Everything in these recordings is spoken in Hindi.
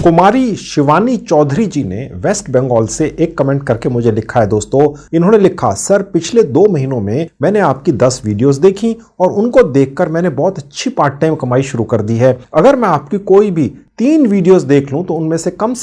कुमारी शिवानी चौधरी जी ने वेस्ट बंगाल से एक कमेंट करके मुझे लिखा है। दोस्तों, इन्होंने लिखा, सर पिछले 2 महीनों में मैंने आपकी 10 वीडियोस देखी और उनको देखकर मैंने बहुत अच्छी पार्ट टाइम कमाई शुरू कर दी है। अगर मैं आपकी कोई भी 3 वीडियोस देख लूं तो उनमें से कम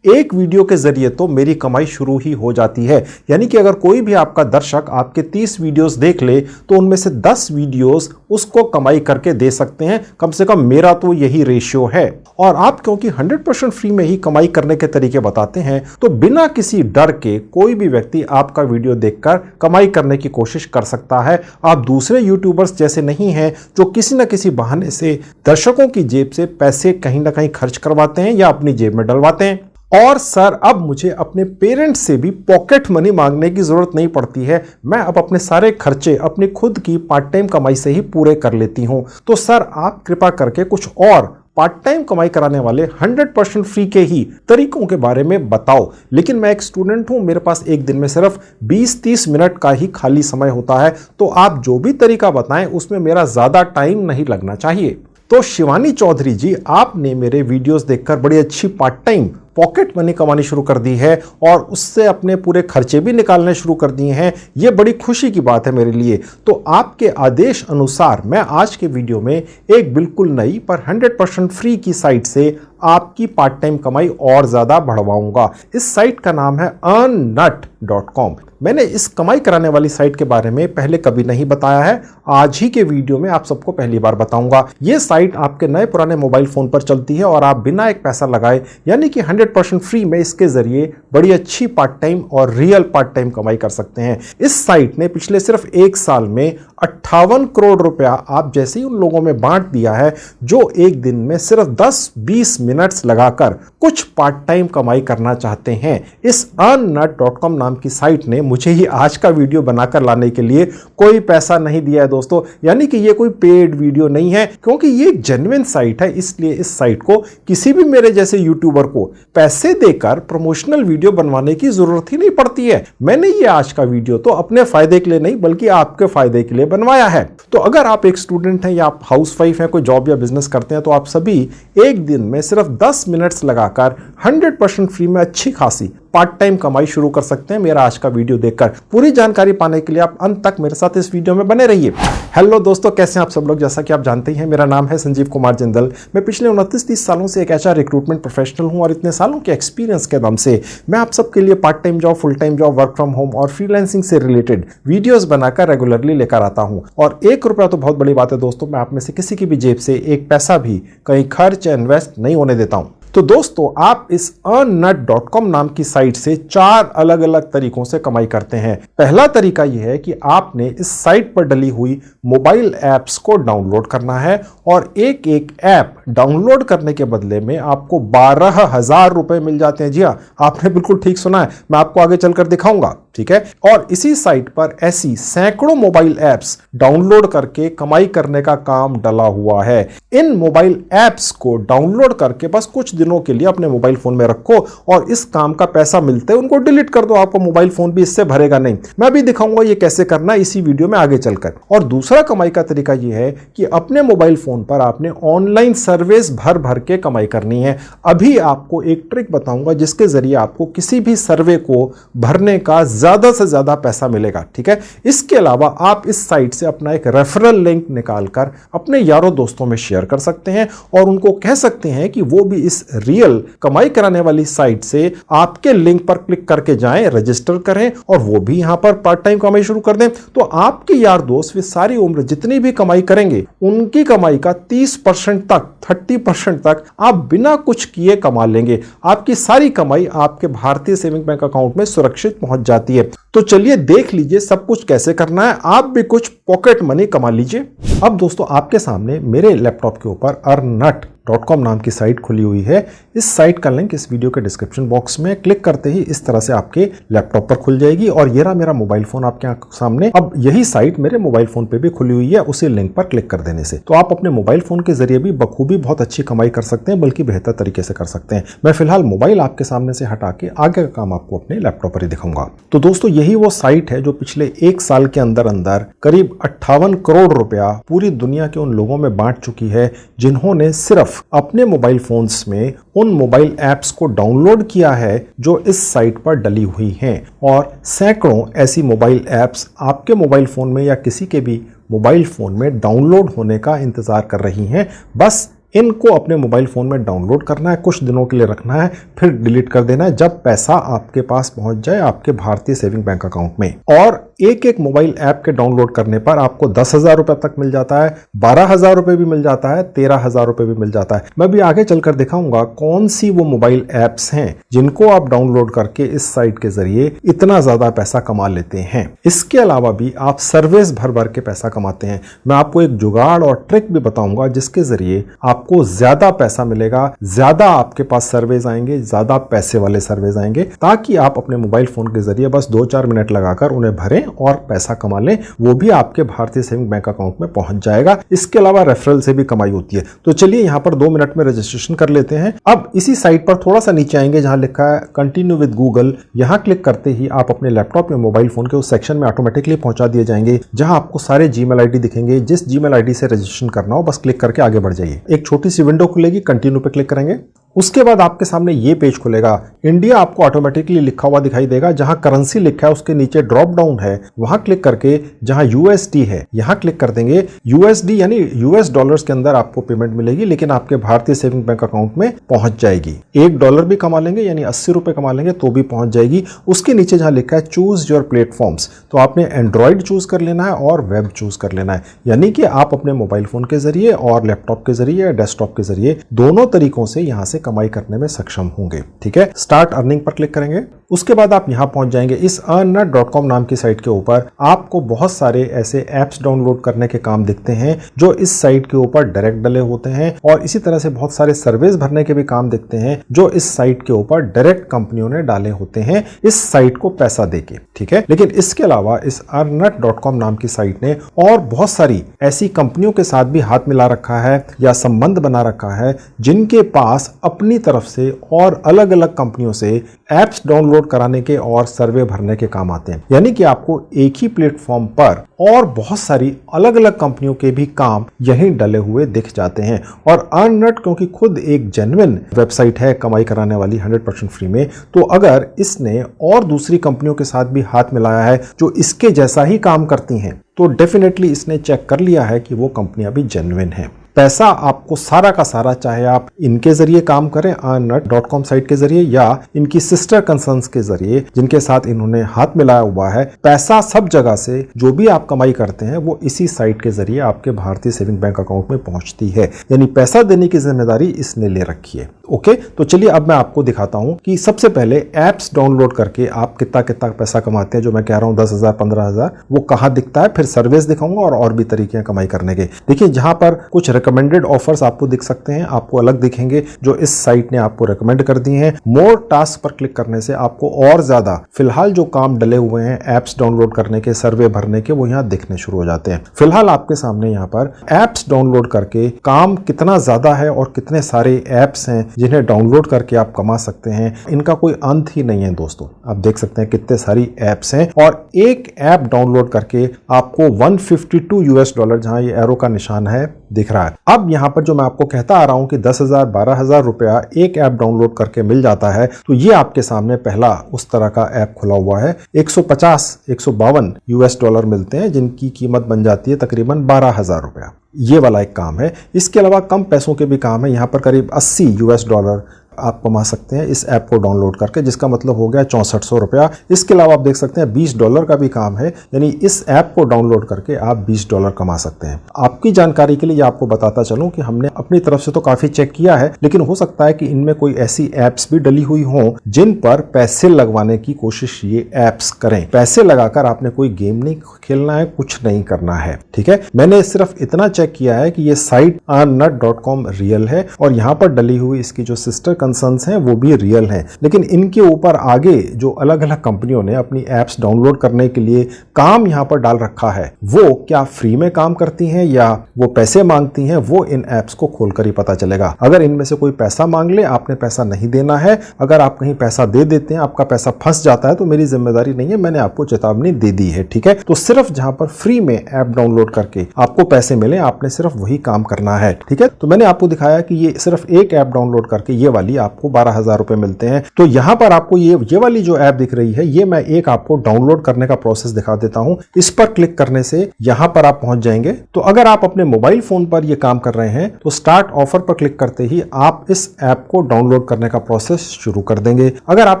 1 वीडियो के जरिए तो मेरी कमाई शुरू ही हो जाती है। यानी कि अगर कोई भी आपका दर्शक आपके 30 वीडियोस देख ले तो उनमें से 10 वीडियोस उसको कमाई करके दे सकते हैं। कम से कम मेरा तो यही रेशियो है। और आप क्योंकि 100% फ्री में ही कमाई करने के तरीके बताते हैं तो बिना किसी डर के कोई भी व्यक्ति आपका वीडियो देखकर कमाई करने की कोशिश कर सकता है। आप दूसरे यूट्यूबर्स जैसे नहीं हैं जो किसी न किसी बहाने से दर्शकों की जेब से पैसे कहीं ना कहीं खर्च करवाते हैं या अपनी जेब में डलवाते हैं। और सर, अब मुझे अपने पेरेंट्स से भी पॉकेट मनी मांगने की जरूरत नहीं पड़ती है। मैं अब अपने सारे खर्चे अपनी खुद की पार्ट टाइम कमाई से ही पूरे कर लेती हूं। तो सर, आप कृपा करके कुछ और पार्ट टाइम कमाई कराने वाले 100% फ्री के ही तरीकों के बारे में बताओ। लेकिन मैं एक स्टूडेंट हूं, मेरे पास एक दिन में सिर्फ 20-30 मिनट का ही खाली समय होता है। तो आप जो भी तरीका बताएं उसमें मेरा ज्यादा टाइम नहीं लगना चाहिए। तो शिवानी चौधरी जी, आपने मेरे वीडियोस देखकर बड़ी अच्छी पार्ट टाइम पॉकेट मनी कमानी शुरू कर दी है और उससे अपने पूरे खर्चे भी निकालने शुरू कर दिए हैं। यह बड़ी खुशी की बात है मेरे लिए। तो आपके आदेश अनुसार मैं आज के वीडियो में एक बिल्कुल नई पर 100% फ्री की साइट से आपकी पार्ट टाइम कमाई और ज्यादा बढ़वाऊंगा। इस साइट का नाम है earnnut.com। मैंने इस कमाई कराने वाली साइट के बारे में पहले कभी नहीं बताया है। आज ही के वीडियो में आप सबको पहली बार बताऊंगा। यह साइट आपके नए पुराने मोबाइल फोन पर चलती है और आप बिना एक पैसा लगाए यानी कि 100% फ्री में इसके जरिए बड़ी अच्छी पार्ट टाइम और रियल पार्ट टाइम कमाई कर सकते हैं। इस साइट ने पिछले सिर्फ 1 साल में 58 करोड़ रुपया आप जैसे ही उन लोगों में बांट दिया है जो एक दिन में सिर्फ 10-20 मिनट्स लगाकर कुछ पार्ट टाइम कमाई करना चाहते हैं। इस earnnut.com नाम की साइट ने मुझे ही आज का वीडियो बनाकर लाने के लिए कोई पैसा नहीं दिया है दोस्तों। यानी कि ये कोई पेड वीडियो नहीं है, क्योंकि ये एक जेन्युइन साइट है। इसलिए इस साइट को किसी भी मेरे जैसे यूट्यूबर को पैसे देकर प्रमोशनल वीडियो बनवाने की जरूरत ही नहीं पड़ती है। मैंने ये आज का वीडियो तो अपने फायदे के लिए नहीं बल्कि आपके फायदे के लिए बनवाया है। तो अगर आप एक स्टूडेंट हैं या आप हाउसवाइफ हैं, कोई जॉब या बिजनेस करते हैं, तो आप सभी एक दिन में सिर्फ 10 मिनट्स लगाकर 100% फ्री में अच्छी खासी पार्ट टाइम कमाई शुरू कर सकते हैं मेरा आज का वीडियो देखकर। पूरी जानकारी पाने के लिए आप अंत तक मेरे साथ इस वीडियो में बने रहिए। हेलो दोस्तों, कैसे हैं आप सब लोग। जैसा कि आप जानते ही हैं, मेरा नाम है संजीव कुमार जिंदल। मैं पिछले 29-30 सालों से एक HR रिक्रूटमेंट प्रोफेशनल हूं और इतने सालों के एक्सपीरियंस के दम से मैं आप सबके लिए part time job, full time job, work from home और फ्रीलांसिंग से रिलेटेड वीडियोस बनाकर रेगुलरली लेकर आता हूं। और 1 रुपया तो बहुत बड़ी बात है दोस्तों, मैं आप में से किसी की भी जेब से एक पैसा भी कहीं खर्च या इन्वेस्ट नहीं होने देता हूं। तो दोस्तों, आप इस earnnut.com नाम की साइट से 4 अलग अलग तरीकों से कमाई करते हैं। पहला तरीका यह है कि आपने इस साइट पर डली हुई मोबाइल ऐप्स को डाउनलोड करना है और एक एक ऐप डाउनलोड करने के बदले में आपको 12,000 रुपए मिल जाते हैं। जी हाँ, आपने बिल्कुल ठीक सुना है। मैं आपको आगे चलकर दिखाऊंगा, ठीक है। और इसी साइट पर ऐसी सैकड़ों मोबाइल ऐप्स डाउनलोड करके कमाई करने का काम डला हुआ है। इन मोबाइल ऐप्स को डाउनलोड करके बस कुछ दिनों के लिए अपने मोबाइल फोन में रखो और इस काम का पैसा मिलते हैं उनको डिलीट कर दो। आपका मोबाइल फोन भी इससे भरेगा नहीं। मैं भी दिखाऊंगा ये कैसे करना है इसी वीडियो में आगे चलकर। और दूसरा कमाई का तरीका यह है कि अपने मोबाइल फोन पर आपने ऑनलाइन सर्विस भर भर के कमाई करनी है। अभी आपको एक ट्रिक बताऊंगा जिसके जरिए आपको किसी भी सर्वे को भरने का ज्यादा से ज्यादा पैसा मिलेगा, ठीक है। इसके अलावा आप इस साइट से अपना एक रेफरल लिंक निकालकर अपने यारों दोस्तों में शेयर कर सकते हैं और उनको कह सकते हैं कि वो भी इस रियल कमाई कराने वाली साइट से आपके लिंक पर क्लिक करके जाएं, रजिस्टर करें और वो भी यहां पर पार्ट टाइम कमाई शुरू कर दें। तो आपके यार दोस्त वे सारी उम्र जितनी भी कमाई करेंगे उनकी कमाई का 30% तक, 30% तक आप बिना कुछ किए कमा लेंगे। आपकी सारी कमाई आपके भारतीय सेविंग बैंक अकाउंट में सुरक्षित पहुंच जाती है। तो चलिए देख लीजिए सब कुछ कैसे करना है, आप भी कुछ पॉकेट मनी कमा लीजिए। अब दोस्तों, आपके सामने मेरे लैपटॉप के ऊपर earnnut.com नाम की साइट खुली हुई है। इस साइट का लिंक इस वीडियो के डिस्क्रिप्शन बॉक्स में क्लिक करते ही इस तरह से आपके लैपटॉप पर खुल जाएगी और ये रहा मेरा मोबाइल फोन आपके सामने। अब यही साइट मेरे मोबाइल फोन पे भी खुली हुई है उसी लिंक पर क्लिक कर देने से। तो आप अपने मोबाइल फोन के जरिए भी बखूबी बहुत अच्छी कमाई कर सकते हैं, बल्कि बेहतर तरीके से कर सकते हैं। मैं फिलहाल मोबाइल आपके सामने से हटा के आगे का काम आपको अपने लैपटॉप पर ही दिखाऊंगा। तो दोस्तों, यही वो साइट है जो पिछले 1 साल के अंदर अंदर करीब 58 करोड़ रुपया पूरी दुनिया के उन लोगों में बांट चुकी है जिन्होंने सिर्फ सिर्फ अपने मोबाइल फोन्स में उन मोबाइल ऐप्स को डाउनलोड किया है जो इस साइट पर डली हुई हैं और सैकड़ों ऐसी मोबाइल ऐप्स आपके मोबाइल फोन में या किसी के भी मोबाइल फोन में डाउनलोड होने का इंतजार कर रही हैं। बस इनको अपने मोबाइल फोन में डाउनलोड करना है, कुछ दिनों के लिए रखना है, फिर डिलीट कर देना है जब पैसा आपके पास पहुंच जाए आपके भारतीय सेविंग बैंक अकाउंट में। और एक एक मोबाइल ऐप के डाउनलोड करने पर आपको 10,000 रुपए तक मिल जाता है, 12,000 रुपए भी मिल जाता है, 13,000 रुपए भी मिल जाता है। मैं भी आगे चलकर दिखाऊंगा कौन सी वो मोबाइल ऐप्स हैं जिनको आप डाउनलोड करके इस साइट के जरिए इतना ज्यादा पैसा कमा लेते हैं। इसके अलावा भी आप सर्विस भर भर के पैसा कमाते हैं। मैं आपको एक जुगाड़ और ट्रिक भी बताऊंगा जिसके जरिए आपको ज्यादा पैसा मिलेगा, ज्यादा आपके पास सर्वेज आएंगे, ज्यादा पैसे वाले सर्वेज आएंगे, ताकि आप अपने मोबाइल फोन के जरिए बस 2-4 मिनट लगाकर उन्हें भरें और पैसा कमा लें। वो भी आपके भारतीय सेविंग बैंक अकाउंट में पहुंच जाएगा। इसके अलावा रेफरल से भी कमाई होती है। तो चलिए यहां पर 2 मिनट में रजिस्ट्रेशन कर लेते हैं। अब इसी साइट पर थोड़ा सा नीचे आएंगे जहां लिखा है कंटिन्यू विद गूगल। यहां क्लिक करते ही आप अपने लैपटॉप या मोबाइल फोन के उस सेक्शन में ऑटोमेटिकली पहुंचा दिए जाएंगे जहां आपको सारे जीमेल आईडी दिखेंगे। जिस जीमेल आईडी से रजिस्ट्रेशन करना हो बस क्लिक करके आगे बढ़ जाइए। एक छोटी सी विंडो खुलेगी, कंटिन्यू पे क्लिक करेंगे। उसके बाद आपके सामने ये पेज खुलेगा। इंडिया आपको ऑटोमेटिकली लिखा हुआ दिखाई देगा। जहां करेंसी लिखा है उसके नीचे ड्रॉप डाउन है, वहां क्लिक करके जहां यूएसडी है यहां क्लिक कर देंगे। यूएसडी यानी यूएस डॉलर्स के अंदर आपको पेमेंट मिलेगी, लेकिन आपके भारतीय सेविंग बैंक अकाउंट में पहुंच जाएगी। $1 भी कमा लेंगे यानी 80 रुपए कमा लेंगे तो भी पहुंच जाएगी। उसके नीचे जहां लिखा है चूज योर प्लेटफॉर्म्स, तो आपने एंड्रॉइड चूज कर लेना है और वेब चूज कर लेना है। यानी कि आप अपने मोबाइल फोन के जरिए और लैपटॉप के जरिए या डेस्कटॉप के जरिए दोनों तरीकों से यहां से कमाई करने में सक्षम होंगे। ठीक है, स्टार्ट अर्निंग पर क्लिक करेंगे। उसके बाद आप यहां पहुंच जाएंगे। इस earnnut.com नाम की साइट के ऊपर आपको बहुत सारे ऐसे ऐप्स डाउनलोड करने के काम दिखते हैं जो इस साइट के ऊपर डायरेक्ट डले होते हैं, और इसी तरह से बहुत सारे सर्विस भरने के भी काम दिखते हैं जो इस साइट के ऊपर डायरेक्ट कंपनियों ने डाले होते हैं इस साइट को पैसा देके। ठीक है, लेकिन इसके अलावा इस earnnut.com नाम की साइट ने और बहुत सारी ऐसी कंपनियों के साथ भी हाथ मिला रखा है या संबंध बना रखा है जिनके पास अपनी तरफ से और अलग अलग कंपनियों से ऐप्स डाउनलोड कराने के और सर्वे भरने के काम आते हैं। यानी कि आपको एक ही प्लेटफॉर्म पर और बहुत सारी अलग अलग कंपनियों के भी काम यहीं डले हुए दिख जाते हैं। और earnnut क्योंकि खुद एक जेन्युइन वेबसाइट है कमाई कराने वाली 100% फ्री में, तो अगर इसने और दूसरी कंपनियों के साथ भी हाथ मिलाया है जो इसके जैसा ही काम करती हैं, तो डेफिनेटली इसने चेक कर लिया है कि वो कंपनियां भी जेन्युइन हैं। पैसा आपको सारा का सारा, चाहे आप इनके जरिए काम करें earnnut.com साइट के जरिए या इनकी सिस्टर कंसर्न्स के जरिए जिनके साथ इन्होंने हाथ मिलाया हुआ है, पैसा सब जगह से जो भी आप कमाई करते हैं वो इसी साइट के जरिए आपके भारतीय सेविंग बैंक अकाउंट में पहुंचती है। यानी पैसा देने की जिम्मेदारी इसने ले रखी है। ओके, तो चलिए अब मैं आपको दिखाता हूं कि सबसे पहले एप्स डाउनलोड करके आप कितना कितना पैसा कमाते हैं। जो मैं कह रहा हूं 10,000 15,000, वो कहां दिखता है, फिर सर्विस दिखाऊंगा और भी तरीके हैं कमाई करने के। देखिए जहां पर कुछ रिकमेंडेड ऑफर्स आपको दिख सकते हैं, आपको अलग दिखेंगे जो इस साइट ने आपको रिकमेंड कर दी हैं। मोर टास्क पर क्लिक करने से आपको और ज्यादा फिलहाल जो काम डले हुए हैं एप्स डाउनलोड करने के, सर्वे भरने के, वो यहाँ दिखने शुरू हो जाते हैं। फिलहाल आपके सामने यहाँ पर एप्स डाउनलोड करके काम कितना ज्यादा है और कितने सारे एप्स हैं जिन्हें डाउनलोड करके आप कमा सकते हैं, इनका कोई अंत ही नहीं है दोस्तों। आप देख सकते हैं कितने सारी एप्स हैं और एक ऐप डाउनलोड करके आपको $152 जहां ये एरो का निशान है दिख रहा है। अब यहां पर जो मैं आपको कहता आ रहा हूं कि 10,000 12,000 रुपया एक ऐप डाउनलोड करके मिल जाता है, तो ये आपके सामने पहला उस तरह का ऐप खुला हुआ है। 150 152 $US मिलते हैं जिनकी कीमत बन जाती है तकरीबन 12,000 रुपया। ये वाला एक काम है। इसके अलावा कम पैसों के भी काम है। यहाँ पर करीब $80 आप कमा सकते हैं इस ऐप को डाउनलोड करके, जिसका मतलब हो गया 6400 रुपया। इसके अलावा आप देख सकते हैं $20 का भी काम है, यानी इस ऐप को डाउनलोड करके आप $20 कमा सकते हैं। आपकी जानकारी के लिए आपको बताता चलूं कि हमने अपनी तरफ से तो काफी चेक किया है, लेकिन हो सकता है कि इनमें कोई ऐसी ऐप्स भी डली हुई हों जिन पर पैसे लगवाने की कोशिश ये ऐप्स करें। पैसे लगाकर आपने कोई गेम नहीं खेलना है, कुछ नहीं करना है। ठीक है, मैंने सिर्फ इतना चेक किया है कि ये साइट earnnut.com रियल है और यहाँ पर डली हुई इसकी जो सिस्टर कंसर्न्स हैं वो भी रियल हैं, लेकिन इनके ऊपर आगे जो अलग अलग कंपनियों ने अपनी एप्स डाउनलोड करने के लिए काम यहां पर डाल रखा है वो क्या फ्री में काम करती हैं या वो पैसे मांगती हैं, वो इन एप्स को खोलकर ही पता चलेगा। अगर इनमें से कोई पैसा मांग ले, आपने पैसा नहीं देना है। अगर आप कहीं पैसा दे देते हैं, आपका पैसा फंस जाता है तो मेरी जिम्मेदारी नहीं है, मैंने आपको चेतावनी दे दी है, ठीक है। तो सिर्फ जहां पर फ्री में ऐप डाउनलोड करके आपको पैसे मिले, आपने सिर्फ वही काम करना है, ठीक है। तो मैंने आपको दिखाया कि ये सिर्फ एक ऐप डाउनलोड करके ये वाली आपको 12,000 रुपए मिलते हैं। तो यहां पर आपको ये वाली जो ऐप दिख रही है, ये मैं एक आपको डाउनलोड करने का प्रोसेस दिखा देता हूं। इस पर क्लिक करने से यहां पर आप पहुंच जाएंगे। तो अगर आप अपने मोबाइल फोन पर ये काम कर रहे हैं तो स्टार्ट ऑफर पर क्लिक करते ही आप इस ऐप को डाउनलोड करने का प्रोसेस शुरू कर देंगे। अगर आप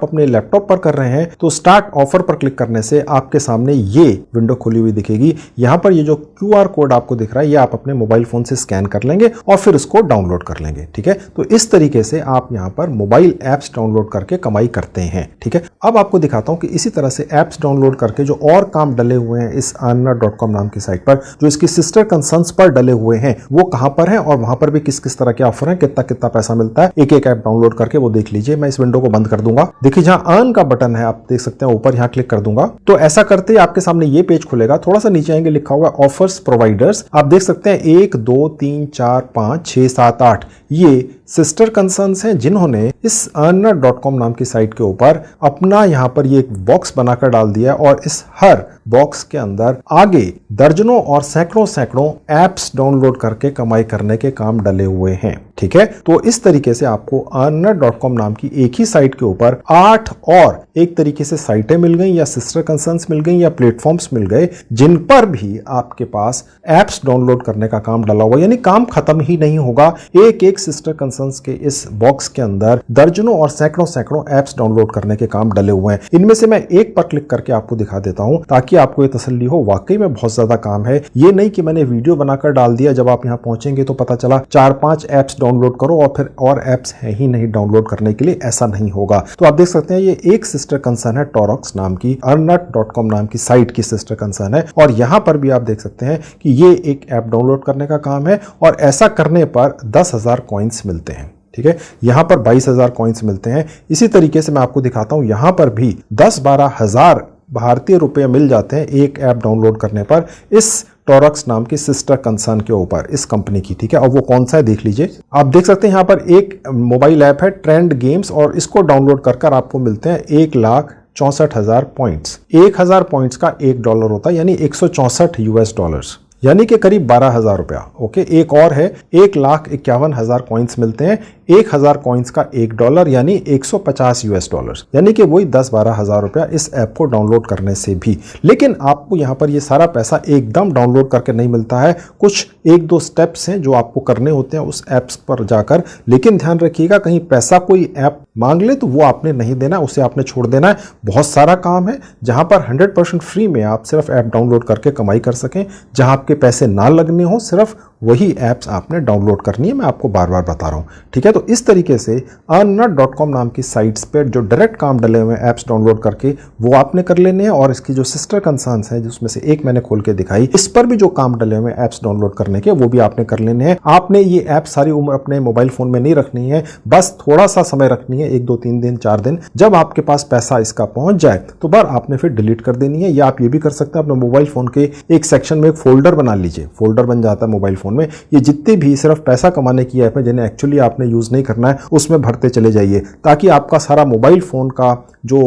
अपने लैपटॉप पर कर रहे हैं तो स्टार्ट ऑफर पर क्लिक करने से आपके सामने ये विंडो खुली हुई दिखेगी। यहां पर ये जो QR कोड आपको दिख रहा है, ये आप अपने मोबाइल फोन से स्कैन कर लेंगे और फिर इसको डाउनलोड कर लेंगे, ठीक है। तो इस तरीके से आप यहां पर मोबाइल एप्स डाउनलोड करके कमाई करते हैं, ठीक है। अब आपको दिखाता हूं कि इसी तरह से एप्स डाउनलोड करके जो और काम डले हुए हैं इस earner.com नाम की साइट पर, जो इसकी सिस्टर कंसर्न्स पर डले हुए हैं, वो कहां पर हैं और वहां पर भी किस किस तरह के ऑफर हैं, कितना कितना पैसा मिलता है, एक एक ऐप डाउनलोड करके वो देख लीजिए। मैं इस विंडो को बंद कर दूंगा। देखिए जहां अर्न का बटन है आप देख सकते हैं ऊपर, यहां क्लिक कर दूंगा तो ऐसा करते ही आपके सामने ये पेज खुलेगा। थोड़ा सा नीचे आएंगे, लिखा होगा ऑफर्स प्रोवाइडर्स। आप देख सकते हैं 1 2 3 4 5 6 7 8 ये सिस्टर कंसर्न्स हैं जिन्होंने इस earner.com नाम की साइट के ऊपर अपना यहां पर ये एक बॉक्स बनाकर डाल दिया और इस हर बॉक्स के अंदर आगे दर्जनों और सैकड़ों एप्स डाउनलोड करके कमाई करने के काम डले हुए हैं, ठीक है। तो इस तरीके से आपको earner.com नाम की एक ही साइट के ऊपर 8 और एक तरीके से साइटें मिल गई या सिस्टर कंसर्न्स मिल गई या प्लेटफॉर्म्स मिल गए जिन पर भी आपके पास एप्स डाउनलोड करने का काम डला हुआ, यानी काम खत्म ही नहीं होगा। एक एक सिस्टर कंसर्न्स के इस बॉक्स के अंदर दर्जनों और सैकड़ों एप्स डाउनलोड करने के काम डले हुए हैं। इनमें से मैं एक पर क्लिक करके आपको दिखा देता हूं ताकि आपको ये तसल्ली हो, वाकई में बहुत ज्यादा काम है। ये नहीं कि मैंने वीडियो बनाकर डाल दिया, जब आप यहां पहुंचेंगे तो पता चला 4-5 एप्स डाउनलोड करो और फिर और एप्स है ही नहीं डाउनलोड करने के लिए, ऐसा नहीं होगा। तो आप देख सकते हैं ये एक सिस्टर कंसर्न है टोरॉक्स नाम की, earner.com नाम की साइट की सिस्टर कंसर्न है और यहां पर भी आप देख सकते हैं कि ये एक ऐप डाउनलोड करने का काम है और ऐसा करने पर 10,000 कॉइन्स मिलते हैं, ठीक है। यहां पर 22,000 कॉइन्स मिलते हैं। इसी तरीके से मैं आपको दिखाता हूं, यहां पर भी 10-12 हजार भारतीय रुपए मिल जाते हैं एक ऐप डाउनलोड करने पर इस टोरॉक्स नाम की सिस्टर कंसर्न के ऊपर, इस कंपनी की, ठीक है। और वो कौन सा है देख लीजिए। आप देख सकते हैं यहां पर एक मोबाइल ऐप है ट्रेंड गेम्स और इसको डाउनलोड कर आपको मिलते हैं 1,64,000 पॉइंट्स। 1,000 पॉइंट्स का $1 होता है, यानी 164 US डॉलर्स, यानी कि करीब 12,000 रुपया। ओके, एक और है 1,51,000 कॉइन्स मिलते हैं। 1,000 कॉइन्स का $1 यानी 150 US डॉलर्स, यानी कि वही 10-12 हजार रुपया इस ऐप को डाउनलोड करने से भी। लेकिन आपको यहाँ पर ये सारा पैसा एकदम डाउनलोड करके नहीं मिलता है, कुछ 1-2 स्टेप्स हैं जो आपको करने होते हैं उस ऐप्स पर जाकर। लेकिन ध्यान रखिएगा कहीं पैसा कोई ऐप मांग ले तो वो आपने नहीं देना, उसे आपने छोड़ देना है। बहुत सारा काम है जहां पर 100% फ्री में आप सिर्फ ऐप डाउनलोड करके कमाई कर सकें, जहां आपके पैसे ना लगने हो, सिर्फ वही ऐप्स आपने डाउनलोड करनी है। मैं आपको बार बार बता रहा हूं, ठीक है। तो इस तरीके से earner.com नाम की साइट्स पर जो डायरेक्ट काम डले हुए हैं ऐप्स डाउनलोड करके, वो आपने कर लेने हैं। और इसकी जो सिस्टर कंसर्न्स हैं जिसमें से एक मैंने खोल के दिखाई, इस पर भी जो काम डले हुए हैं ऐप्स डाउनलोड करने के, वो भी आपने कर लेने हैं। आपने ये ऐप सारी उम्र अपने मोबाइल फोन में नहीं रखनी है, बस थोड़ा सा समय रखनी है, 1-2-3 दिन 4 दिन। जब आपके पास पैसा इसका पहुंच जाए तो बार आपने फिर डिलीट कर देनी है। या आप ये भी कर सकते हैं, अपने मोबाइल फोन के एक सेक्शन में एक फोल्डर बना लीजिए, फोल्डर बन जाता है मोबाइल फोन में। ये जितने भी सिर्फ पैसा कमाने की ऐप है जिन्हें एक्चुअली आपने यूज नहीं करना है, उसमें भरते चले जाइए, ताकि आपका सारा मोबाइल फोन का जो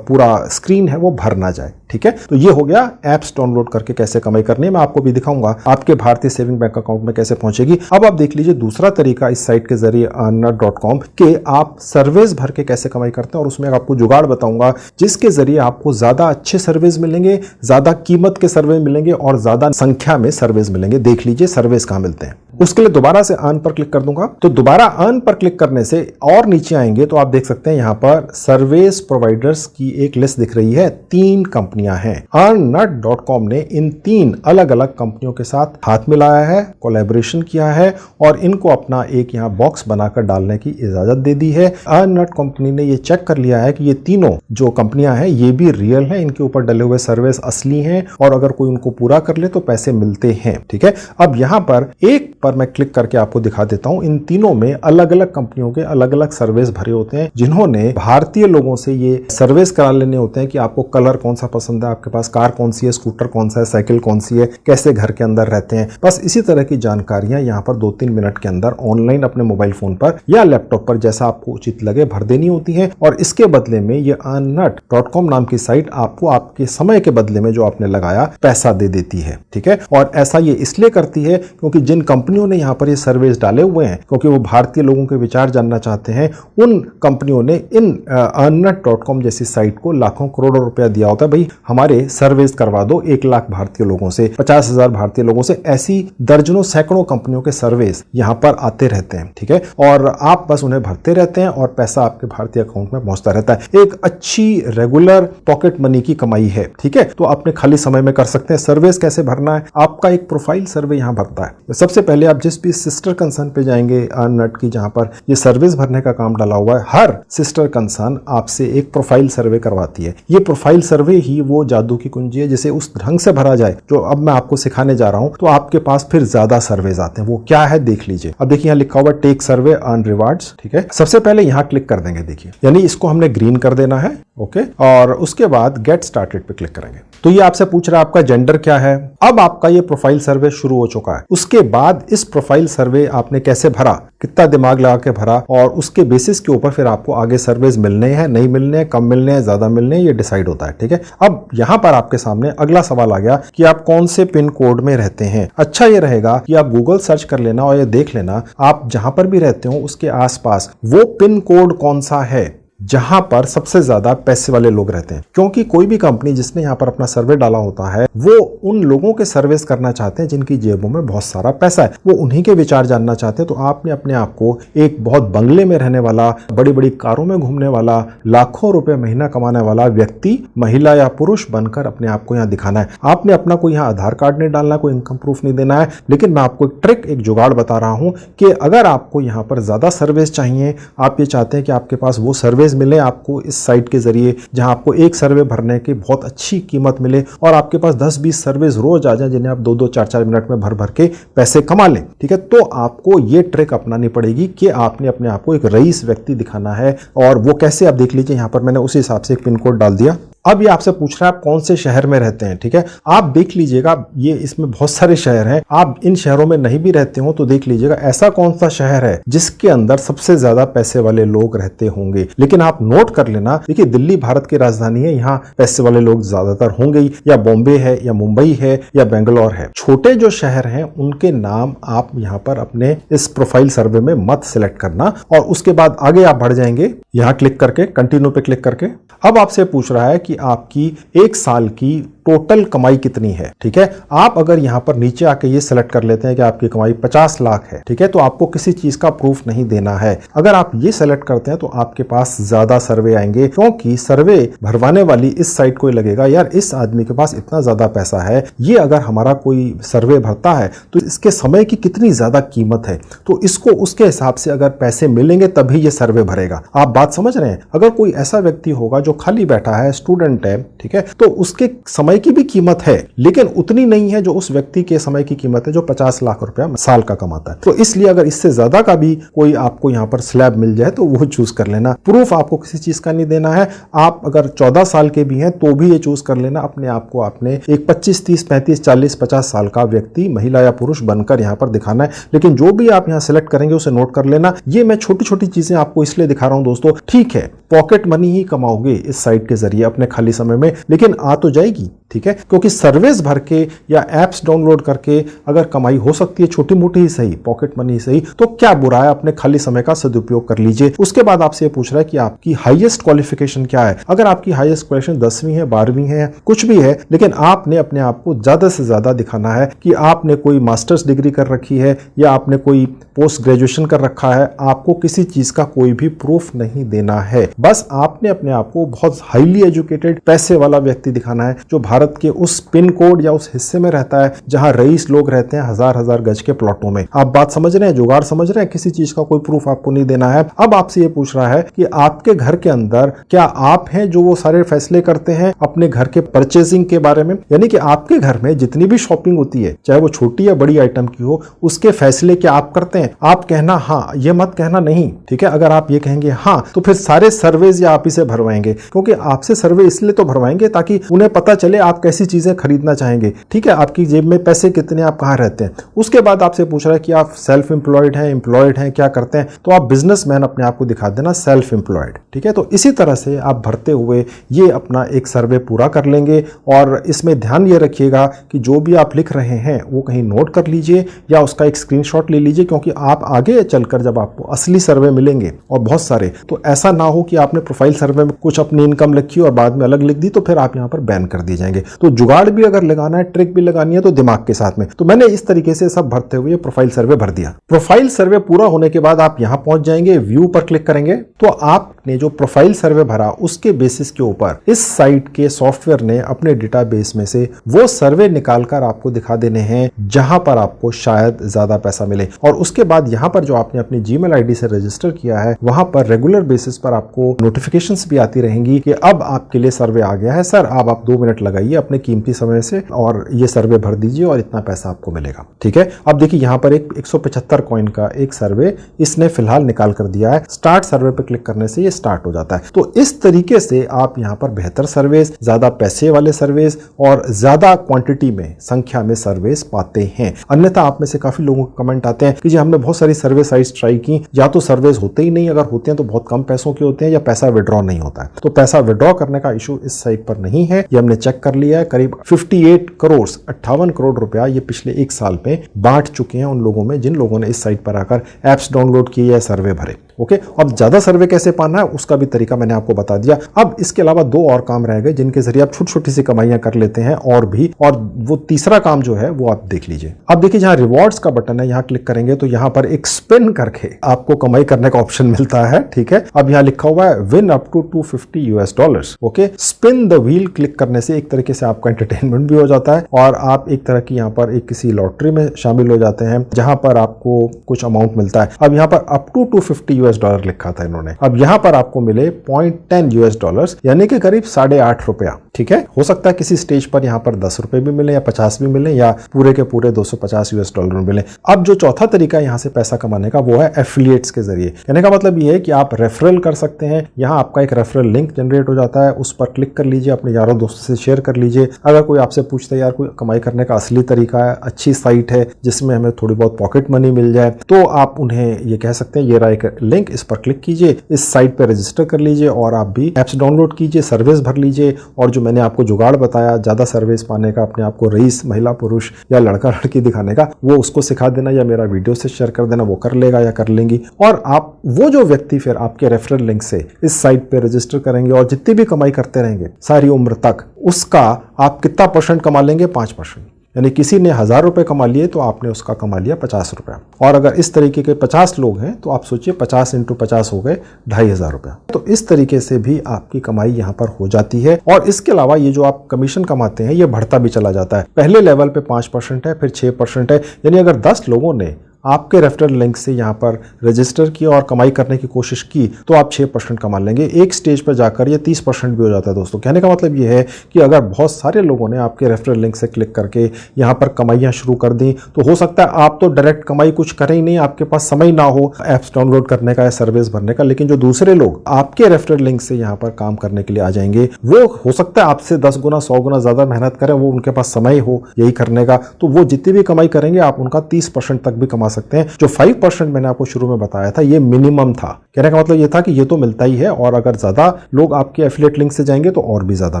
पूरा स्क्रीन है वो भर ना जाए, ठीक है। तो ये हो गया एप्स डाउनलोड करके कैसे कमाई करनी है। मैं आपको भी दिखाऊंगा आपके भारतीय सेविंग बैंक अकाउंट में कैसे पहुंचेगी। अब आप देख लीजिए दूसरा तरीका इस साइट के जरिए earner.com के आप सर्विस भर के कैसे कमाई करते हैं, और उसमें आपको जुगाड़ बताऊंगा जिसके जरिए आपको ज्यादा अच्छे सर्विस मिलेंगे, ज्यादा कीमत के सर्वे मिलेंगे और ज्यादा संख्या में सर्विस मिलेंगे। देख लीजिए सर्विस कहां मिलते हैं। उसके लिए दोबारा से अर्न पर क्लिक कर दूंगा। तो दोबारा अर्न पर क्लिक करने से और नीचे आएंगे तो आप देख सकते हैं यहां पर सर्विस प्रोवाइडर्स की एक लिस्ट दिख रही है। 3 कंपनियां हैं। earner.com ने इन 3 अलग अलग कंपनियों के साथ हाथ मिलाया है, कोलैबोरेशन किया है और इनको अपना एक यहां बॉक्स बनाकर डालने की इजाजत दे दी है। earner कंपनी ने ये चेक कर लिया है कि ये तीनों जो कंपनियां हैं ये भी रियल हैं, इनके ऊपर डले हुए सर्विस असली हैं और अगर कोई उनको पूरा कर ले तो पैसे मिलते हैं, ठीक है। अब यहां पर एक पर मैं क्लिक करके आपको दिखा देता हूं। इन तीनों में अलग अलग कंपनियों के अलग अलग सर्वेस भरे होते हैं, जिन्होंने भारतीय लोगों से ये सर्वेस करा लेने होते हैं कि आपको कलर कौन सा पसंद है, आपके पास कार कौन सी है, स्कूटर कौन सा है, साइकिल कौन सी है, कैसे घर के अंदर रहते हैं। बस इसी तरह की जानकारियां यहाँ पर 2-3 मिनट के अंदर ऑनलाइन अपने मोबाइल फोन पर या लैपटॉप पर जैसा आपको उचित लगे भर देनी होती है। और इसके बदले में ये earnnut.com नाम की साइट आपको आपके समय के बदले में जो आपने लगाया पैसा दे देती है। ठीक है, और ऐसा ये इसलिए करती है क्योंकि जिन कंपनियों ने यहाँ पर ये सर्वेस डाले हुए हैं, क्योंकि वो भारतीय लोगों के विचार जानना चाहते हैं, उन कंपनियों ने इन earnnut.com जैसी साइट को लाखों करोड़ों रुपया दिया होता है, भाई हमारे सर्वेस करवा दो 1 लाख भारतीय लोगों से, 50,000 भारतीय लोगों से। ऐसी दर्जनों सैकड़ों कंपनियों के सर्वेस यहाँ पर आते रहते हैं। ठीक है, और आप बस उन्हें भरते रहते हैं और पैसा आपके भारतीय अकाउंट में पहुंचता रहता है। एक अच्छी रेगुलर पॉकेट मनी की कमाई है। ठीक है, तो अपने खाली समय में कर सकते हैं। सर्वेस कैसे भरना है, आपका एक प्रोफाइल सर्वे यहाँ भरता है। सबसे पहले आप जिस भी सिस्टर कंसर्न पे जाएंगे अर्नट की, जहां पर ये सर्विस भरने का काम डाला हुआ है, हर सिस्टर कंसर्न आपसे एक प्रोफाइल सर्वे करवाती है। ये प्रोफाइल सर्वे ही वो जादू की कुंजी है जिसे उस ढंग से भरा जाए जो अब मैं आपको सिखाने जा रहा हूं, तो आपके पास फिर ज्यादा सर्वेज आते हैं। वो क्या है देख लीजिए। अब देखिए यहाँ लिखा हुआ टेक सर्वे अर्न रिवार्ड्स। ठीक है, सबसे पहले यहाँ क्लिक कर देंगे, देखिए यानी इसको हमने ग्रीन कर देना है। ओके, और उसके बाद गेट स्टार्टेड पे क्लिक करेंगे। तो ये आपसे पूछ रहा है आपका जेंडर क्या है। अब आपका ये प्रोफाइल सर्वे शुरू हो चुका है। उसके बाद इस प्रोफाइल सर्वे आपने कैसे भरा, कितना दिमाग लगा के भरा, और उसके बेसिस के ऊपर फिर आपको आगे सर्वेज मिलने हैं, नहीं मिलने हैं, कम मिलने हैं, ज्यादा मिलने हैं, ये डिसाइड होता है। ठीक है, अब यहां पर आपके सामने अगला सवाल आ गया कि आप कौन से पिन कोड में रहते हैं। अच्छा ये रहेगा कि आप गूगल सर्च कर लेना और ये देख लेना आप जहां पर भी रहते हो उसके आसपास वो पिन कोड कौन सा है जहां पर सबसे ज्यादा पैसे वाले लोग रहते हैं। क्योंकि कोई भी कंपनी जिसने यहां पर अपना सर्वे डाला होता है, वो उन लोगों के सर्विस करना चाहते हैं जिनकी जेबों में बहुत सारा पैसा है, वो उन्हीं के विचार जानना चाहते हैं। तो आपने अपने आप को एक बहुत बंगले में रहने वाला, बड़ी बड़ी कारों में घूमने वाला, लाखों रुपए महीना कमाने वाला व्यक्ति, महिला या पुरुष बनकर अपने आप को यहाँ दिखाना है। आपने अपना कोई यहाँ आधार कार्ड नहीं डालना, कोई इनकम प्रूफ नहीं देना है। लेकिन मैं आपको एक ट्रिक, एक जुगाड़ बता रहा हूं कि अगर आपको यहाँ पर ज्यादा सर्विस चाहिए, आप ये चाहते हैं कि आपके पास वो सर्विस मिले आपको इस साइट के जरिए जहां आपको एक सर्वे भरने की बहुत अच्छी कीमत मिले और आपके पास 10-20 सर्विस रोज आ जाए जिन्हें आप 2-2, 4-4 मिनट में भर भर के पैसे कमा लें। ठीक है, तो आपको ये ट्रिक अपनानी पड़ेगी कि आपने अपने आप को एक रईस व्यक्ति दिखाना है। और वो कैसे, आप देख लीजिए यहां पर मैंने उसी हिसाब से एक पिन कोड डाल दिया। अब ये आपसे पूछ रहा है आप कौन से शहर में रहते हैं। ठीक है, आप देख लीजिएगा ये इसमें बहुत सारे शहर हैं, आप इन शहरों में नहीं भी रहते हो तो देख लीजिएगा ऐसा कौन सा शहर है जिसके अंदर सबसे ज्यादा पैसे वाले लोग रहते होंगे। लेकिन आप नोट कर लेना, देखिए दिल्ली भारत की राजधानी है, यहाँ पैसे वाले लोग ज्यादातर होंगे ही, या बॉम्बे है, या मुंबई है, या बेंगलोर है। छोटे जो शहर हैं उनके नाम आप यहाँ पर अपने इस प्रोफाइल सर्वे में मत सिलेक्ट करना, और उसके बाद आगे आप बढ़ जाएंगे यहाँ क्लिक करके, कंटिन्यू पे क्लिक करके। अब आपसे पूछ रहा है कि आपकी 1 साल की टोटल कमाई कितनी है। ठीक है, आप अगर यहां पर नीचे आके ये सेलेक्ट कर लेते हैं कि आपकी कमाई 50 लाख है, ठीक है, तो आपको किसी चीज का प्रूफ नहीं देना है। अगर आप ये सेलेक्ट करते हैं तो आपके पास ज्यादा सर्वे आएंगे, क्योंकि सर्वे भरवाने वाली इस साइट को लगेगा यार इस आदमी के पास इतना ज्यादा पैसा है, ये अगर हमारा कोई सर्वे भरता है तो इसके समय की कितनी ज्यादा कीमत है, तो इसको उसके हिसाब से अगर पैसे मिलेंगे तभी ये सर्वे भरेगा। आप बात समझ रहे हैं। अगर कोई ऐसा व्यक्ति होगा जो खाली बैठा है, स्टूडेंट है, ठीक है, तो उसके समय की भी कीमत है लेकिन उतनी नहीं है जो उस व्यक्ति के समय की कीमत है जो 50 लाख रुपया साल का कमाता है। तो इसलिए अगर इससे ज्यादा का भी कोई आपको यहां पर स्लैब मिल जाए तो वो चूज कर लेना। प्रूफ आपको किसी चीज का नहीं देना है। आप अगर 14 साल के भी हैं तो भी ये चूज कर लेना अपने आप को आपने एक 25, 30, 35, 40, 50 साल का व्यक्ति, महिला या पुरुष बनकर यहां पर दिखाना है। लेकिन जो भी आप यहां सिलेक्ट करेंगे उसे नोट कर लेना। ये मैं छोटी छोटी चीजें आपको इसलिए दिखा रहा हूं दोस्तों। ठीक है, पॉकेट मनी ही कमाओगे इस साइट के जरिए अपने खाली समय में, लेकिन आ तो जाएगी। ठीक है, क्योंकि सर्विस भर के या एप्स डाउनलोड करके अगर कमाई हो सकती है छोटी मोटी ही सही, पॉकेट मनी ही सही, तो क्या बुरा है, अपने खाली समय का सदुपयोग कर लीजिए। उसके बाद आपसे ये पूछ रहा है कि आपकी हाईएस्ट क्वालिफिकेशन क्या है। अगर आपकी हाईएस्ट क्वालिफिकेशन 10वीं है, 12वीं है, कुछ भी है, लेकिन आपने अपने आप को ज्यादा से ज्यादा दिखाना है कि आपने कोई मास्टर्स डिग्री कर रखी है या आपने कोई पोस्ट ग्रेजुएशन कर रखा है, आपको किसी चीज का कोई भी प्रूफ नहीं देना है। बस आपने अपने आप को बहुत हाईली एजुकेटेड पैसे वाला व्यक्ति दिखाना है जो भारत के उस पिन कोड या उस हिस्से में रहता है जहां रईस लोग रहते हैं हजार हजार गज के प्लॉटों में। आप बात समझ रहे हैं, जुगाड़ समझ रहे हैं, किसी चीज का कोई प्रूफ आपको नहीं देना है। अब आपसे ये पूछ रहा है कि आपके घर के अंदर क्या आप हैं जो वो सारे फैसले करते हैं अपने घर के परचेजिंग के बारे में, यानी कि आपके घर में जितनी भी शॉपिंग होती है चाहे वो छोटी या बड़ी आइटम की हो, उसके फैसले क्या आप करते हैं? आप कहना हाँ, ये मत कहना नहीं, ठीक है। अगर आप ये कहेंगे हाँ तो फिर सारे सर्वेज या आप ही से भरवाएंगे, क्योंकि आपसे सर्वे इसलिए तो भरवाएंगे ताकि उन्हें पता चले आप कैसी चीजें खरीदना चाहेंगे, ठीक है, आपकी जेब में पैसे कितने, आप कहां रहते हैं। उसके बाद आपसे पूछ रहा है कि आप सेल्फ एम्प्लॉयड हैं, एम्प्लॉयड हैं, क्या करते हैं, तो आप बिजनेसमैन अपने आप को दिखा देना सेल्फ एम्प्लॉयड, ठीक है। तो इसी तरह से आप भरते हुए ये अपना एक सर्वे पूरा कर लेंगे। और इसमें ध्यान ये रखिएगा कि जो भी आप लिख रहे हैं वो कहीं नोट कर लीजिए या उसका एक स्क्रीनशॉट ले लीजिए, क्योंकि आप आगे चलकर जब आपको असली सर्वे मिलेंगे और बहुत सारे, तो ऐसा ना हो कि आपने प्रोफाइल सर्वे में कुछ अपनी इनकम लिखी और बाद में अलग लिख दी तो फिर आप यहां पर बैन कर दिए जाएंगे। तो जुगाड़ भी अगर लगाना है, ट्रिक भी लगानी है तो दिमाग के साथ में। तो मैंने इस तरीके से सब भरते हुए प्रोफाइल सर्वे भर दिया। प्रोफाइल सर्वे पूरा होने के बाद आप यहां पहुंच जाएंगे, व्यू पर क्लिक करेंगे तो आपने जो प्रोफाइल सर्वे भरा उसके बेसिस के ऊपर इस साइट के सॉफ्टवेयर ने अपने डेटाबेस में से वो सर्वे निकालकर आपको दिखा देने हैं जहां पर आपको शायद ज्यादा पैसा मिले। और उसके बाद यहां पर जो आपने अपनी जीमेल आईडी से रजिस्टर किया है वहां पर रेगुलर बेसिस पर आपको नोटिफिकेशंस भी आती रहेंगी कि अब आपके लिए सर्वे आ गया है सर, अब आप 2 मिनट लगाइए अपने कीमती समय से और ये सर्वे भर दीजिए और इतना पैसा आपको मिलेगा, ठीक है। अब देखिए यहां पर एक 175 कॉइन का एक सर्वे इसने फिलहाल निकाल कर दिया है। स्टार्ट सर्वे पर क्लिक करने से ये स्टार्ट हो जाता है। तो इस तरीके से आप यहां पर बेहतर सर्वेस, ज्यादा पैसे वाले सर्वेस और ज्यादा क्वांटिटी में, संख्या में सर्वेस पाते हैं। अन्यथा आप में से काफी लोगों के कमेंट आते हैं कि जी हमने बहुत सारी सर्वे साइट्स ट्राई की, या तो सर्वेस होते ही नहीं, अगर होते हैं तो बहुत कम पैसों के होते हैं, या पैसा विड्रॉ नहीं होता है। तो पैसा विड्रॉ करने का इशू इस साइट पर नहीं है, ये हमने चेक कर लिया है। करीब 58 करोड़ रुपया ये पिछले 1 साल में बांट चुके हैं उन लोगों में जिन लोगों ने इस साइट पर आकर एप्स डाउनलोड किए या सर्वे भरे। ओके, अब ज्यादा सर्वे कैसे पाना है उसका भी तरीका मैंने आपको बता दिया। अब इसके अलावा 2 और काम रह गए जिनके जरिए आप छोटी छोटी सी कमाइयां कर लेते हैं और भी, और वो तीसरा काम जो है वो आप देख लीजिए। अब देखिए जहां रिवॉर्ड्स का बटन है यहां क्लिक करेंगे तो यहां पर एक स्पिन करके आपको कमाई करने का ऑप्शन मिलता है, ठीक है। अब यहां लिखा हुआ है win up to $250। Okay, spin the wheel click करने से एक तरीके से आपका एंटरटेनमेंट भी हो जाता है और आप एक तरह की यहां पर एक किसी लॉटरी में शामिल हो जाते हैं जहां पर आपको कुछ अमाउंट मिलता है। अब यहां पर अप टू $250 लिखा था इन्होंने, अब यहां पर आपको मिले $0.10 यानी कि करीब 8.5 रुपया, ठीक है। हो सकता है किसी स्टेज पर यहां पर 10 रुपए भी मिले या 50 भी मिले या पूरे के पूरे $250 मिले। अब जो चौथा तरीका यहां से पैसा कमाने का वो है एफिलिएट्स के जरिए। कहने का मतलब ये है कि आप रेफरल कर सकते हैं। यहां आपका एक रेफरल लिंक जनरेट हो जाता है, उस पर क्लिक कर लीजिए, अपने यारों दोस्तों से शेयर कर लीजिए। अगर कोई आपसे पूछता है यार कोई कमाई करने का असली तरीका है, अच्छी साइट है जिसमें हमें थोड़ी बहुत पॉकेट मनी मिल जाए, तो आप उन्हें ये कह सकते हैं ये रहा एक लिंक, इस पर क्लिक कीजिए, इस साइट पर रजिस्टर कर लीजिए और आप भी एप्स डाउनलोड कीजिए, सर्विस भर लीजिए और जो मैंने आपको जुगाड़ बताया ज्यादा सर्विस पाने का, अपने आपको रईस, महिला, पुरुष या लड़का लड़की दिखाने का, वो उसको सिखा देना या मेरा वीडियो से शेयर कर देना, वो कर लेगा या कर लेंगी। और आप वो जो व्यक्ति फिर आपके रेफरल लिंक से इस साइट पे रजिस्टर करेंगे और जितनी भी कमाई करते रहेंगे सारी उम्र तक, उसका आप कितना % कमा लेंगे? 5%। यानी किसी ने 1000 रुपए कमा लिए तो आपने उसका कमा लिया 50 रुपया। और अगर इस तरीके के 50 लोग हैं तो आप सोचिए 50 × 50 हो गए 2500 रुपया। तो इस तरीके से भी आपकी कमाई यहाँ पर हो जाती है। और इसके अलावा ये जो आप कमीशन कमाते हैं ये बढ़ता भी चला जाता है। पहले लेवल पे 5% है, फिर 6% है। यानी अगर 10 लोगों ने आपके रेफरल लिंक से यहाँ पर रजिस्टर किया और कमाई करने की कोशिश की तो आप 6% कमा लेंगे। एक स्टेज पर जाकर ये 30% भी हो जाता है दोस्तों। कहने का मतलब ये है कि अगर बहुत सारे लोगों ने आपके रेफरल लिंक से क्लिक करके यहाँ पर कमाइयाँ शुरू कर दी तो हो सकता है आप तो डायरेक्ट कमाई कुछ करें ही नहीं, आपके पास समय ना हो ऐप्स डाउनलोड करने का या सर्विस भरने का, लेकिन जो दूसरे लोग आपके रेफरल लिंक से यहाँ पर काम करने के लिए आ जाएंगे वो हो सकता है आपसे 10 गुना 100 गुना ज्यादा मेहनत करें, वो उनके पास समय हो यही करने का, तो वो जितनी भी कमाई करेंगे आप उनका 30% तक भी कमा सकते हैं। जो 5% मैंने आपको शुरू में बताया था ये मिनिमम था। कहने का मतलब ये था कि ये तो मिलता ही है और अगर ज्यादा लोग आपके एफिलिएट लिंक से जाएंगे तो और भी ज्यादा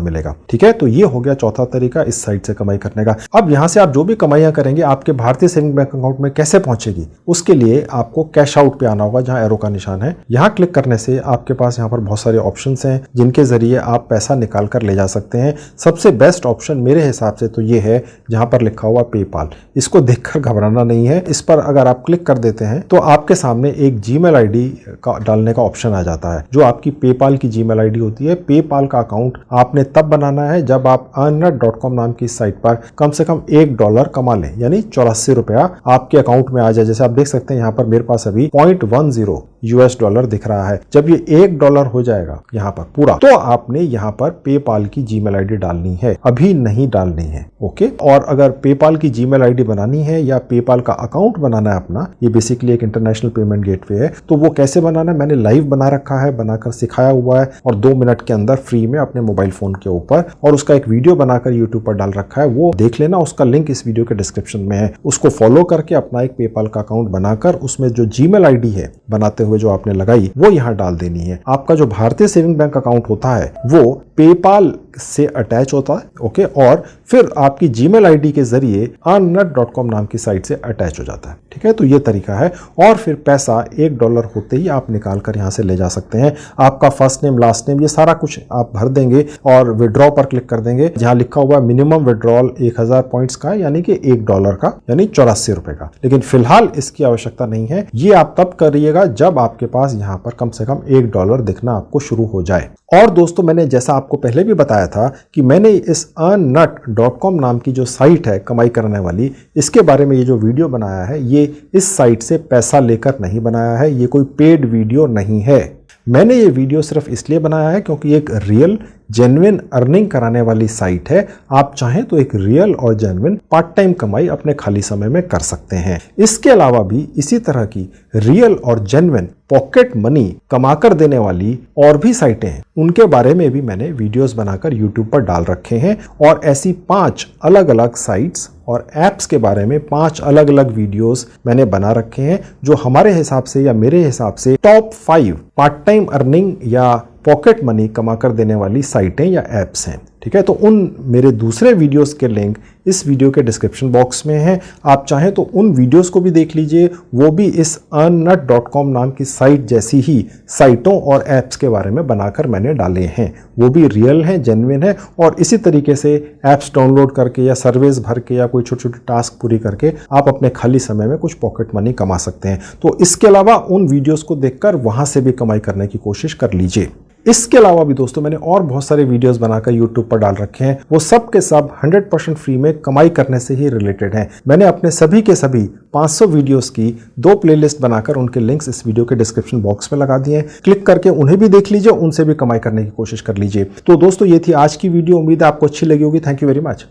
मिलेगा, ठीक है। तो ये हो गया चौथा तरीका इस साइट से कमाई करने का। अब यहां से आप जो भी कमाइयां करेंगे आपके भारतीय सेविंग बैंक अकाउंट में कैसे पहुंचेगी, उसके लिए आपको कैश आउट पे आना होगा जहां एरो का निशान है। यहां क्लिक करने से आपके पास यहां पर बहुत सारे ऑप्शन हैं जिनके जरिए आप पैसा निकाल कर ले जा सकते हैं। सबसे बेस्ट ऑप्शन मेरे हिसाब से तो ये है जहां पर लिखा हुआ पेपाल। इसको देखकर घबराना नहीं है, इस पर अगर अगर आप क्लिक कर देते हैं तो आपके सामने एक जीमेल आईडी का डालने का ऑप्शन आ जाता है, जो आपकी पेपाल की जीमेल आईडी होती है। पेपाल का अकाउंट आपने तब बनाना है जब आप earnnut.com नाम की साइट पर कम से कम $1 कमा लें, यानी 84 रुपया आपके अकाउंट में आ जाए। जैसे आप देख सकते हैं यहाँ पर मेरे पास अभी $0.10 दिख रहा है। जब ये $1 हो जाएगा यहाँ पर पूरा, तो आपने यहाँ पर पेपाल की जीमेल आईडी डालनी है, अभी नहीं डालनी है। ओके, और अगर पेपाल की जीमेल आईडी बनानी है या पेपाल का अकाउंट बनाना है अपना, ये बेसिकली एक इंटरनेशनल पेमेंट गेटवे है, तो वो कैसे बनाना है मैंने लाइव बना रखा है, बनाकर सिखाया हुआ है, और 2 मिनट के अंदर फ्री में अपने मोबाइल फोन के ऊपर, और उसका एक वीडियो बनाकर यूट्यूब पर डाल रखा है, वो देख लेना। उसका लिंक इस वीडियो के डिस्क्रिप्शन में है। उसको फॉलो करके अपना एक पेपाल का अकाउंट बनाकर उसमें जो जीमेल आईडी है बनाते हुए जो आपने लगाई वो यहाँ डाल देनी है। आपका जो भारतीय सेविंग बैंक अकाउंट होता है वो पेपाल से अटैच होता है। ओके, और फिर आपकी जीमेल आईडी के जरिए earnnut.com नाम की साइट से अटैच हो जाता है। ठीक है, तो ये तरीका है, और फिर पैसा $1 होते ही आप निकाल कर यहाँ से ले जा सकते हैं। आपका फर्स्ट नेम, लास्ट नेम, ये सारा कुछ आप भर देंगे और विड्रॉ पर क्लिक कर देंगे, जहां लिखा हुआ मिनिमम विड्रॉल 1000 पॉइंट्स का, यानी कि $1 का, यानी 84 रुपए का। लेकिन फिलहाल इसकी आवश्यकता नहीं है। ये आप तब करिएगा जब आपके पास यहाँ पर कम से कम $1 दिखना आपको शुरू हो जाए। और दोस्तों, मैंने जैसा आपको पहले भी बताया था कि मैंने इस earnnut.com नाम की जो साइट है कमाई करने वाली, इसके बारे में ये जो वीडियो बनाया है, ये इस साइट से पैसा लेकर नहीं बनाया है, ये कोई पेड वीडियो नहीं है। मैंने ये वीडियो सिर्फ इसलिए बनाया है क्योंकि एक रियल जेन्युइन अर्निंग कराने वाली साइट है। आप चाहें तो एक रियल और जेन्युइन पार्ट टाइम कमाई अपने खाली समय में कर सकते हैं। इसके अलावा भी इसी तरह की रियल और जेन्युइन पॉकेट मनी कमाकर देने वाली और भी साइटें हैं, उनके बारे में भी मैंने वीडियोस बनाकर यूट्यूब पर डाल रखे हैं। और ऐसी 5 अलग अलग साइट्स और एप्स के बारे में 5 अलग अलग वीडियोस मैंने बना रखे हैं, जो हमारे हिसाब से या मेरे हिसाब से टॉप 5 पार्ट टाइम अर्निंग या पॉकेट मनी कमा कर देने वाली साइटें या एप्स हैं। ठीक है, तो उन मेरे दूसरे वीडियोस के लिंक इस वीडियो के डिस्क्रिप्शन बॉक्स में है। आप चाहें तो उन वीडियोस को भी देख लीजिए, वो भी इस earnnut.com नाम की साइट जैसी ही साइटों और एप्स के बारे में बनाकर मैंने डाले हैं। वो भी रियल हैं, जेन्युइन है, और इसी तरीके से एप्स डाउनलोड करके या सर्विस भर के या कोई छोटी छोटी टास्क पूरी करके आप अपने खाली समय में कुछ पॉकेट मनी कमा सकते हैं। तो इसके अलावा उन वीडियोस को देखकर वहां से भी कमाई करने की कोशिश कर लीजिए। इसके अलावा भी दोस्तों मैंने और बहुत सारे वीडियोस बनाकर YouTube पर डाल रखे हैं, वो सब के सब 100% फ्री में कमाई करने से ही रिलेटेड हैं। मैंने अपने सभी के सभी 500 वीडियोस की 2 प्लेलिस्ट बनाकर उनके लिंक्स इस वीडियो के डिस्क्रिप्शन बॉक्स में लगा दिए हैं। क्लिक करके उन्हें भी देख लीजिए, उनसे भी कमाई करने की कोशिश कर लीजिए। तो दोस्तों, ये थी आज की वीडियो। उम्मीद है आपको अच्छी लगी होगी। Thank you very much.